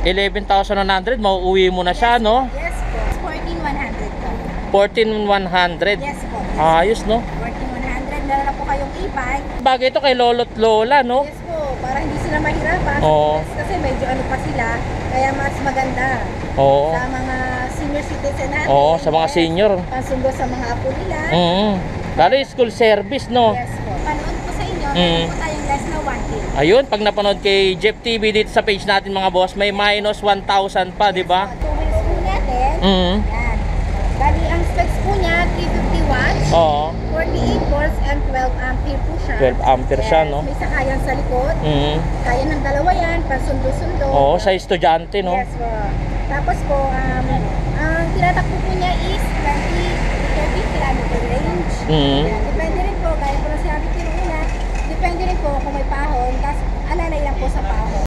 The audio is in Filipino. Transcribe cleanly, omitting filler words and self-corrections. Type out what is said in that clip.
11,100, mauuwi mo na siya, no? Yes po. 14,100 po. 14,100. Yes po. Ayos, no? 14,100. Meron na po kayong e-bike. Bagay ito kay lolo't lola, no? Yes po. Para hindi sila mahirapan. Oo. Kasi medyo ano pa sila. Kaya mas maganda. Oo. Sa mga senior citizen natin. Oo, sa mga yes. senior. Pansundo sa mga apo nila. Lalo yung school service, no? Yes po. Panood po sa inyo. Mm. Meron po tayong less na 1K. Ayun, pag napanood kay Jeff TV dito sa page natin mga boss, may minus 1,000 pa, di ba? 2 wheels po natin. Yan. Bali, ang specs po niya, 350 watts, Oo. 48 volts, and 12 ampere po siya. 12 ampere siya, no? May sakayan sa likod. Kaya ng dalawa yan, pansundo-sundo. Oo, sa estudyante, no? Yes po. Tapos po, ang tinatakbo po niya is 20-30 kilometer range. Yan. Depende rin po, gaya po na sinabi ko una, depende rin po kung may pahon, tapos alalay lang po sa pahon.